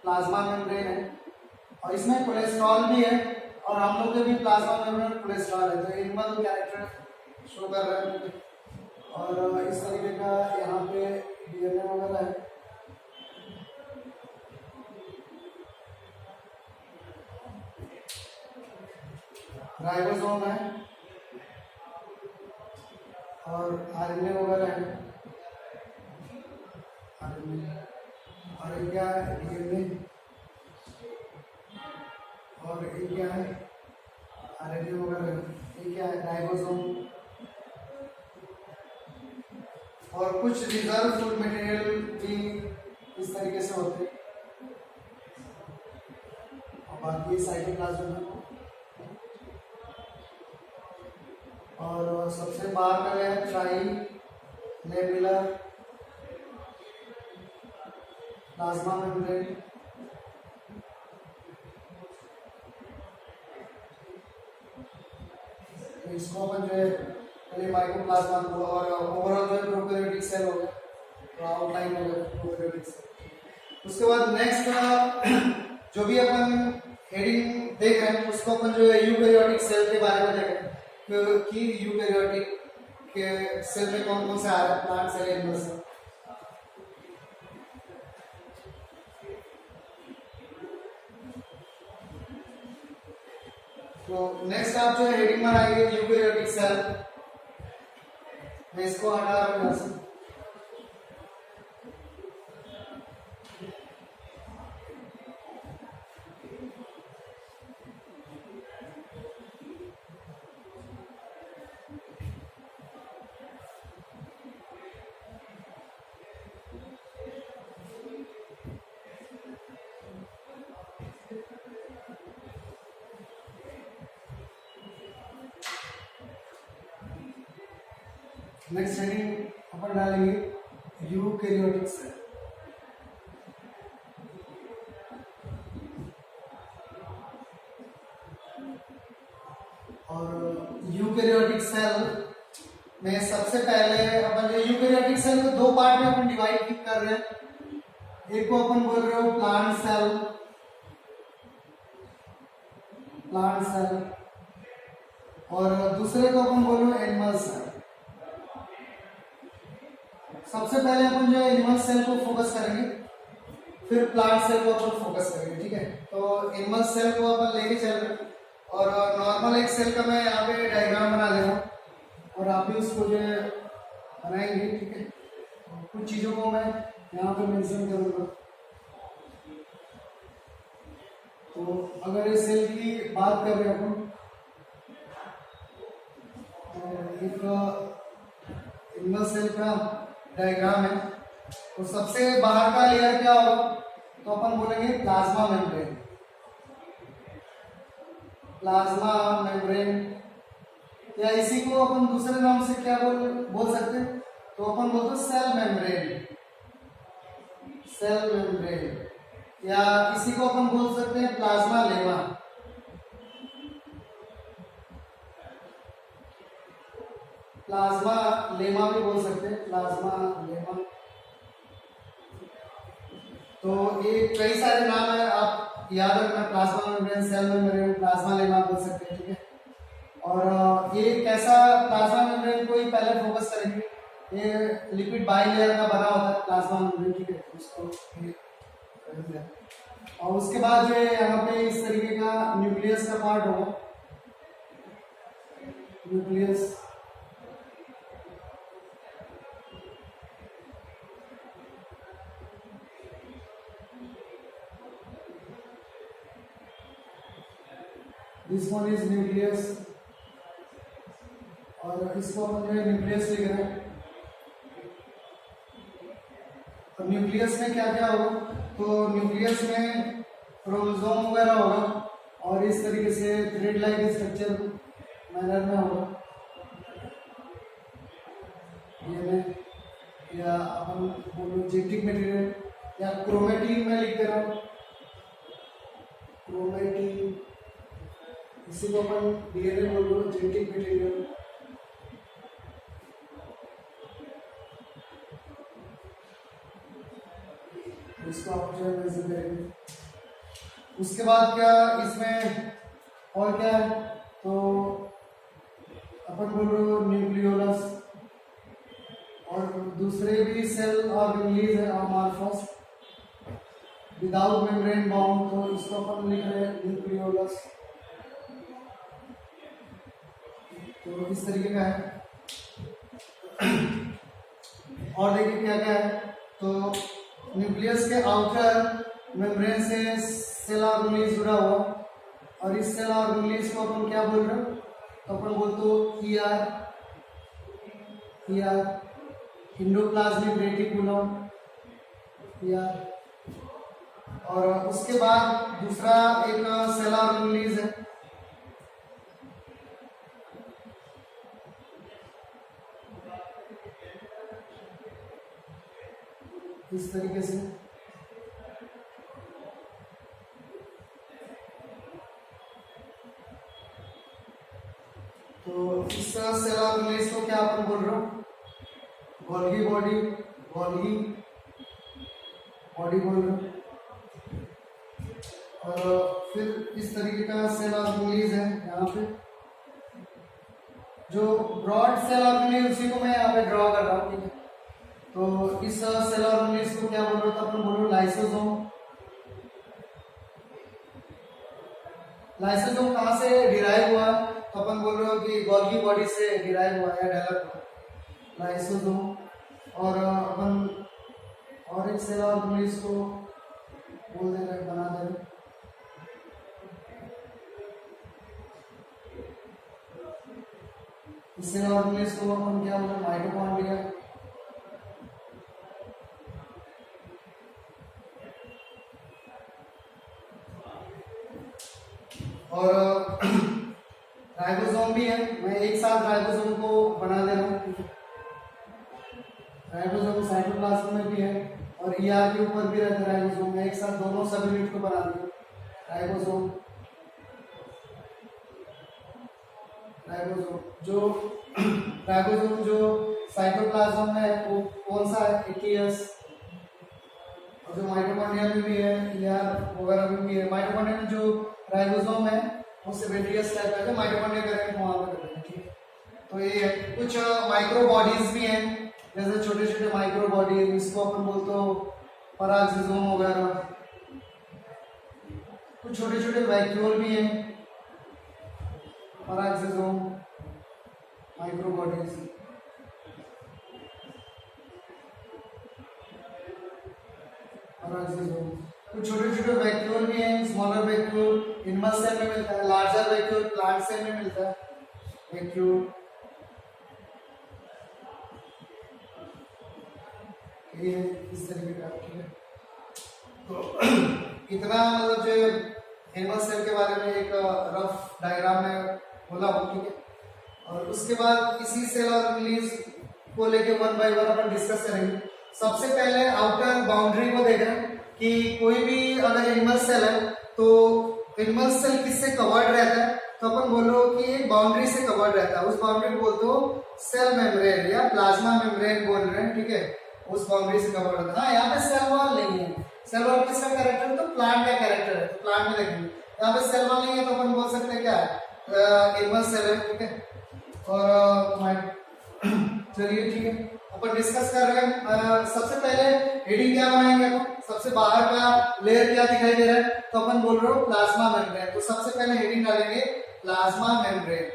Speaker 1: प्लाज्मा मेम्ब्रेन है और इसमें कोलेस्ट्रॉल भी है और हम लोग के भी प्लाज्मा मेम्ब्रेन कोलेस्ट्रॉल है। तो एनिमल कैरेक्टर शो कर रहा है और इस तरीके का यहाँ पे डीएनए वगैरह है। राइबोसोम है और आरएनए वगैरह है। और ये क्या है डीएनए और ये क्या है आरएनए वगैरह। ये क्या है राइबोसोम और कुछ रिजर्व फूड मटेरियल भी इस तरीके से होते हैं और बाकी साइटोप्लाज्म है। और सबसे बाहर का है ट्राइलेमुलर प्लाज्मा मेम्ब्रेन। तो इसको अपन जो है पहले माइकोप्लाज्मा को और ओवरऑल जो है प्रोकैरियोटिक सेल हो गया, तो आउटलाइन हो गया प्रोकैरियोटिक सेल। उसके बाद नेक्स्ट जो भी अपन हेडिंग देख रहे हैं उसको अपन जो है यूकैरियोटिक सेल के बारे में देख रहे हैं कि यूकैरियोटिक के सेल में कौन कौन से आ रहे हैं, प्लांट सेल, एनिमल सेल। तो नेक्स्ट आप जो है हेडिंग बनाएंगे यूकैरियोटिक सेल। मैं इसको हटा रहा हूं। नेक्स्ट हेडिंग अपन डालेंगे यूकैरियोटिक सेल। और यूकैरियोटिक सेल में सबसे पहले अपन जो यूकैरियोटिक सेल को दो पार्ट में अपन डिवाइड कर रहे हैं। एक को अपन बोल रहे हो प्लांट सेल और दूसरे को अपन बोल रहे हो एनिमल सेल। सबसे पहले अपन जो है एनिमल सेल को फोकस करेंगे, फिर प्लांट सेल को अपन फोकस करेंगे, ठीक है। तो एनिमल सेल को अपन लेके चल रहे हैं और नॉर्मल एक सेल का मैं यहाँ पे डायग्राम बना दे रहा हूँ और आप भी उसको जो है बनाएंगे, ठीक है। कुछ चीजों को मैं यहाँ पे मेंशन करूँगा। तो अगर इस सेल की बात कर रहे हैं अपन तो एक एनिमल सेल का डायग्राम है। तो सबसे बाहर का लेयर क्या होगा, तो अपन बोलेंगे प्लाज्मा मेम्ब्रेन। प्लाज्मा मेम्ब्रेन या इसी को अपन दूसरे नाम से क्या बोल सकते हैं, तो अपन बोलते हैं सेल मेम्ब्रेन। सेल मेम्ब्रेन या इसी को अपन बोल सकते हैं प्लाज्मा लेमा। प्लाज्मा लेमा भी बोल सकते हैं, प्लाज्मा लेमा। तो ये कई सारे नाम है, आप याद रखना, plasma membrane, cell membrane, plasmalemma बोल सकते हैं, ठीक है। और ये कैसा प्लाज्मा मेम्ब्रेन को ही पहले फोकस करेंगे। ये लिपिड बाइलेयर का बना होता है प्लाज्मा मेम्ब्रेन, ठीक है, उसको और उसके बाद जो है यहाँ पे इस तरीके का न्यूक्लियस का पार्ट होगा, nucleus. This one is nucleus, और इसको अपन जो है न्यूक्लियस लिख रहे हैं। तो न्यूक्लियस में क्या क्या होगा, तो न्यूक्लियस में क्रोमोसोम वगैरह होगा और इस तरीके से थ्रेड लाइक स्ट्रक्चर मैनर में होगा। ये में या अपन बोलो जेनेटिक मटेरियल या क्रोमेटिन में लिख दे रहा हूँ, क्रोमेटिन, इसी को अपन डीएनए बोल रहे हो, जेनेटिक मटेरियल। इसको आप जो मेजर करेंगे। उसके बाद क्या इसमें और क्या है, तो अपन बोल रहे हो न्यूक्लियोलस, और दूसरे भी सेल ऑर्गेनेल है अमॉर्फस विदाउट मेम्ब्रेन बाउंड, तो इसको अपन लिख रहे हैं न्यूक्लियोलस। तो इस तरीके का है। और देखिए क्या क्या है, तो न्यूक्लियस के आउटर मेम्ब्रेन से सेल ऑर्गेनेल जुड़ा हुआ, और इस सेल ऑर्गेनेल को अपन क्या बोल रहे हो, तो अपन बोलते हो ईआर, एंडोप्लाज्मिक रेटिकुलम, ईआर। और उसके बाद दूसरा एक सेल ऑर्गेनेल है, इस तरीके से। तो इस सेल ऑर्गेनेल को क्या अपन बोल रहे हो, गोल्गी बॉडी, गोल्गी बॉडी बोल रहे हो। और फिर इस तरीके का सेल ऑर्गेनेल है यहाँ पे, जो ब्रॉड सेल ऑर्गेनेल उसी को मैं यहाँ पे ड्रॉ कर रहा हूँ, ठीक है। तो इस सेल ऑर्गेनेल को क्या बोल रहे हो, तो अपन बोलो लाइसोसोम। लाइसोसोम कहाँ से डिराइव हुआ, तो अपन बोल रहे हो कि गोल्गी बॉडी से डिराइव हुआ या डेवलप हुआ लाइसोसोम। और अपन और एक सेल ऑर्गेनेल को बोल दे रहे, बना दे रहे। इस सेल ऑर्गेनेल को अपन क्या बोल रहे, माइटोकॉन्ड्रिया। और राइबोसोम भी है, मैं एक साथ राइबोसोम को बना दे रहा हूँ। राइबोसोम साइटोप्लाज्म में भी है और ईआर के ऊपर भी रहता है राइबोसोम, मैं एक साथ दोनों सब यूनिट को बना दिया। राइबोसोम, राइबोसोम जो साइटोप्लाज्म में है वो कौन सा है, एटीएस। और जो माइटोकॉन्ड्रिया में भी है, ईआर वगैरह में भी है। माइटोकॉन्ड्रिया में जो राइबोसोम है वो सेबेटियस टाइप का है, माइटोकॉन्ड्रिया करेंगे वहां पर करेंगे, ठीक है। तो ये है, कुछ माइक्रो बॉडीज भी हैं, जैसे छोटे छोटे माइक्रो बॉडी, इसको अपन बोलते हो पराक्सिसोम वगैरह। कुछ छोटे छोटे वैक्यूल भी हैं, पराक्सिसोम, माइक्रो बॉडीज। पराक्सिसोम, कुछ छोटे छोटे वैक्यूल भी हैं, स्मॉलर वैक्यूल एनिमल सेल में मिलता है, लार्जर वैक्यूल प्लांट सेल में मिलता है वैक्यूल। ये इस तरीके का, ठीक है। तो इतना मतलब जो एनिमल सेल के बारे में एक रफ डायग्राम में बोला हूँ, ठीक है। और उसके बाद इसी सेल ऑर्गेनेल को लेके one by one upon discuss करेंगे। सबसे पहले आउटर बाउंड्री को देख रहे हैं कि कोई भी अगर इनमल सेल है तो इनमल सेल किससे कवर्ड रहता है, तो अपन बोलो कि एक बाउंड्री से कवर्ड रहता है, उस बाउंड्री को बोलते हो सेल मेम्ब्रेन या प्लाज्मा मेम्ब्रेन बोल रहे हैं, ठीक है, उस बाउंड्री से कवर्ड होता है। हाँ, यहाँ पे सेल वॉल नहीं है, सेल वॉल किसका कैरेक्टर है, तो प्लांट का कैरेक्टर है, तो प्लांट में देखेंगे यहाँ पे सेल वॉल नहीं है तो अपन बोल सकते हैं क्या है, इनमल सेल है, ठीक है। और चलिए ठीक है, अपन डिस्कस कर रहे हैं। सबसे पहले हेडिंग क्या बनाएंगे, अपन सबसे बाहर का लेयर क्या दिखाई दे रहा है, तो अपन बोल रहे हो प्लाज्मा मेम्ब्रेन, तो सबसे पहले हेडिंग डालेंगे प्लाज्मा मेम्ब्रेन।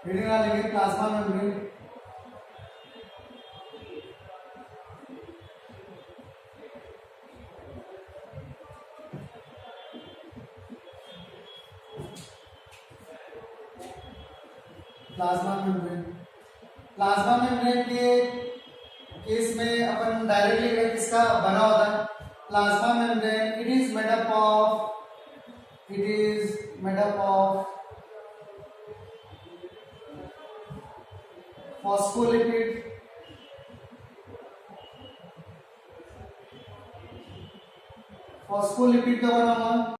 Speaker 1: हेडिंग डालेंगे plasma membrane. Plasma membrane, plasma membrane के केस में अपन डायरेक्टली किसका बना होता है, plasma membrane it is made up of phospholipid, phospholipid का बना हुआ